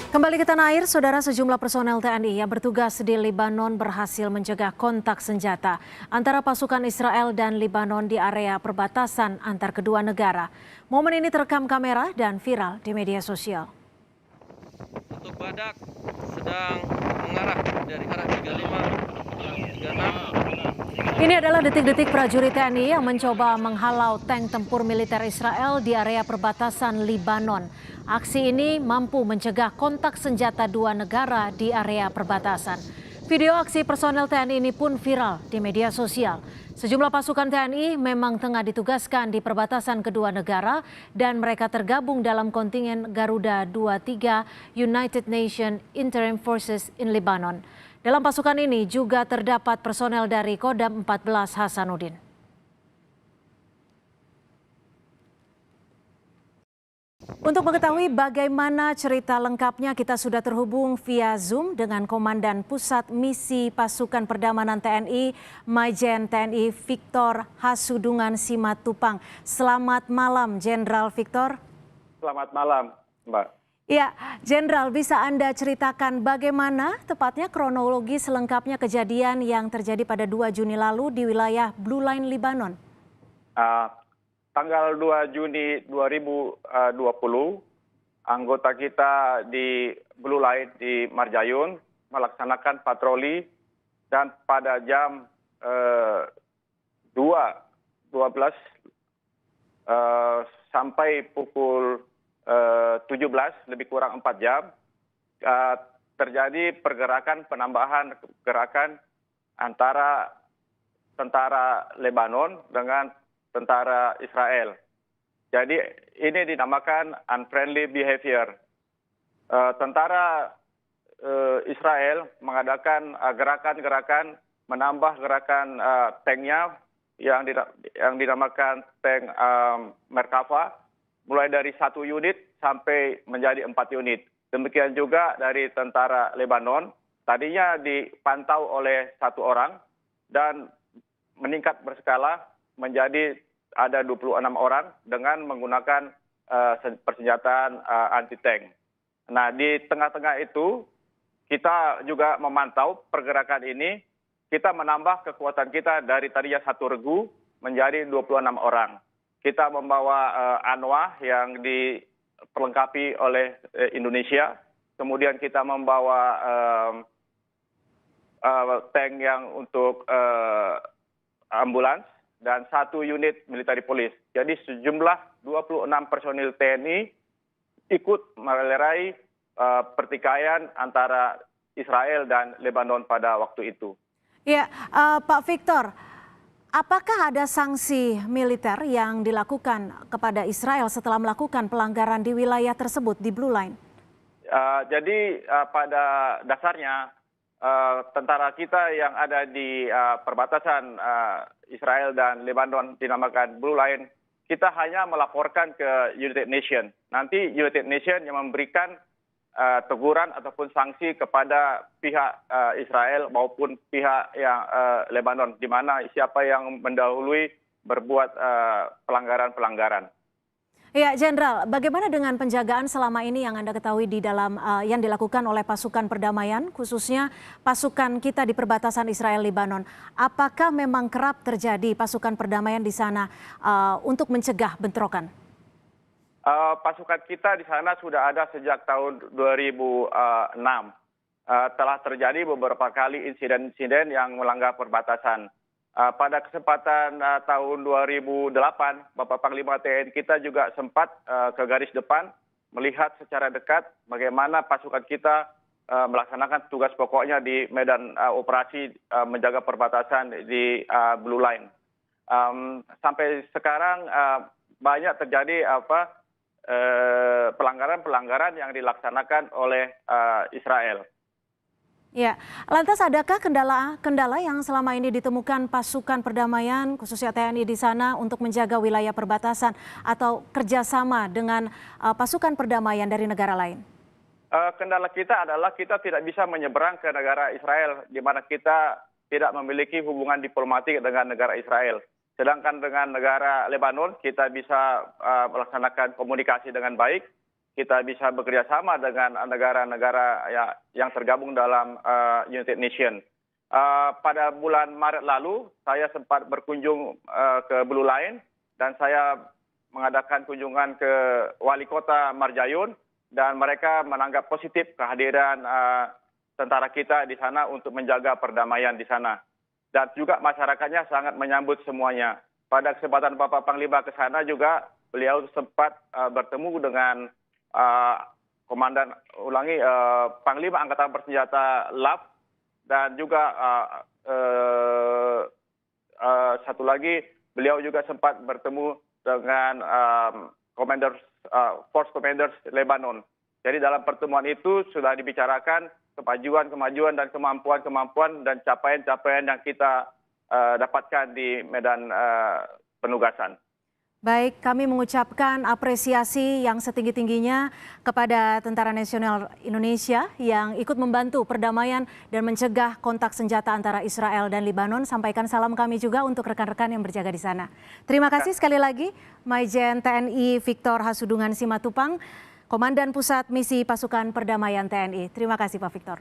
Kembali ke tanah air, saudara, sejumlah personel TNI yang bertugas di Lebanon berhasil mencegah kontak senjata antara pasukan Israel dan Lebanon di area perbatasan antar kedua negara. Momen ini terekam kamera dan viral di media sosial. Untuk badak sedang mengarah dari arah 35 arah 36. Ini adalah detik-detik prajurit TNI yang mencoba menghalau tank tempur militer Israel di area perbatasan Lebanon. Aksi ini mampu mencegah kontak senjata dua negara di area perbatasan. Video aksi personel TNI ini pun viral di media sosial. Sejumlah pasukan TNI memang tengah ditugaskan di perbatasan kedua negara dan mereka tergabung dalam kontingen Garuda 23 United Nations Interim Forces in Lebanon. Dalam pasukan ini juga terdapat personel dari Kodam 14 Hasanuddin. Untuk mengetahui bagaimana cerita lengkapnya, kita sudah terhubung via Zoom dengan Komandan Pusat Misi Pasukan Perdamaian TNI, Majen TNI Victor Hasudungan Simatupang. Selamat malam, Jenderal Victor. Selamat malam, Mbak. Ya, Jenderal, bisa Anda ceritakan bagaimana tepatnya kronologi selengkapnya kejadian yang terjadi pada 2 Juni lalu di wilayah Blue Line, Lebanon? Tanggal 2 Juni 2020, anggota kita di Blue Line di Marjayun melaksanakan patroli dan pada jam 2.12 sampai pukul 17 lebih kurang 4 jam terjadi pergerakan penambahan gerakan antara tentara Lebanon dengan tentara Israel. Jadi ini dinamakan unfriendly behavior. Tentara Israel mengadakan gerakan-gerakan menambah gerakan tanknya yang dinamakan tank Merkava, mulai dari 1 unit sampai menjadi 4 unit. Demikian juga dari tentara Lebanon, tadinya dipantau oleh 1 orang dan meningkat berskala menjadi ada 26 orang dengan menggunakan persenjataan anti-tank. Nah, di tengah-tengah itu kita juga memantau pergerakan ini, kita menambah kekuatan kita dari tadinya 1 regu menjadi 26 orang. Kita membawa ANWA yang diperlengkapi oleh Indonesia, kemudian kita membawa tank yang untuk ambulans dan 1 unit military police. Jadi sejumlah 26 personil TNI ikut melerai pertikaian antara Israel dan Lebanon pada waktu itu. Ya, Pak Victor, apakah ada sanksi militer yang dilakukan kepada Israel setelah melakukan pelanggaran di wilayah tersebut di Blue Line? Jadi pada dasarnya tentara kita yang ada di perbatasan Israel dan Lebanon dinamakan Blue Line, kita hanya melaporkan ke United Nations. Nanti United Nations yang memberikan teguran ataupun sanksi kepada pihak Israel maupun pihak yang Lebanon, di mana siapa yang mendahului berbuat pelanggaran-pelanggaran. Ya, Jenderal, bagaimana dengan penjagaan selama ini yang Anda ketahui di dalam yang dilakukan oleh pasukan perdamaian, khususnya pasukan kita di perbatasan Israel-Lebanon? Apakah memang kerap terjadi pasukan perdamaian di sana untuk mencegah bentrokan? Pasukan kita di sana sudah ada sejak tahun 2006. Telah terjadi beberapa kali insiden-insiden yang melanggar perbatasan. Pada kesempatan tahun 2008, Bapak Panglima TNI kita juga sempat ke garis depan melihat secara dekat bagaimana pasukan kita melaksanakan tugas pokoknya di medan operasi menjaga perbatasan di Blue Line. Sampai sekarang banyak terjadi pelanggaran-pelanggaran yang dilaksanakan oleh Israel. Ya, lantas adakah kendala yang selama ini ditemukan pasukan perdamaian khususnya TNI di sana untuk menjaga wilayah perbatasan atau kerjasama dengan pasukan perdamaian dari negara lain? Kendala kita adalah kita tidak bisa menyeberang ke negara Israel, di mana kita tidak memiliki hubungan diplomatik dengan negara Israel. Sedangkan dengan negara Lebanon kita bisa melaksanakan komunikasi dengan baik. kita bisa bekerja sama dengan negara-negara yang tergabung dalam United Nations. Pada bulan Maret lalu, saya sempat berkunjung ke Blue Line dan saya mengadakan kunjungan ke Wali Kota Marjayun dan mereka menanggap positif kehadiran tentara kita di sana untuk menjaga perdamaian di sana. Dan juga masyarakatnya sangat menyambut semuanya. Pada kesempatan Bapak Panglima ke sana juga beliau sempat bertemu dengan Panglima Angkatan Bersenjata LAF dan juga satu lagi beliau juga sempat bertemu dengan Force Commanders Lebanon. Jadi dalam pertemuan itu sudah dibicarakan kemajuan dan kemampuan dan capaian-capaian yang kita dapatkan di medan penugasan. Baik, kami mengucapkan apresiasi yang setinggi-tingginya kepada Tentara Nasional Indonesia yang ikut membantu perdamaian dan mencegah kontak senjata antara Israel dan Lebanon. Sampaikan salam kami juga untuk rekan-rekan yang berjaga di sana. Terima kasih sekali lagi, Maijen TNI Victor Hasudungan Simatupang, Komandan Pusat Misi Pasukan Perdamaian TNI. Terima kasih Pak Victor.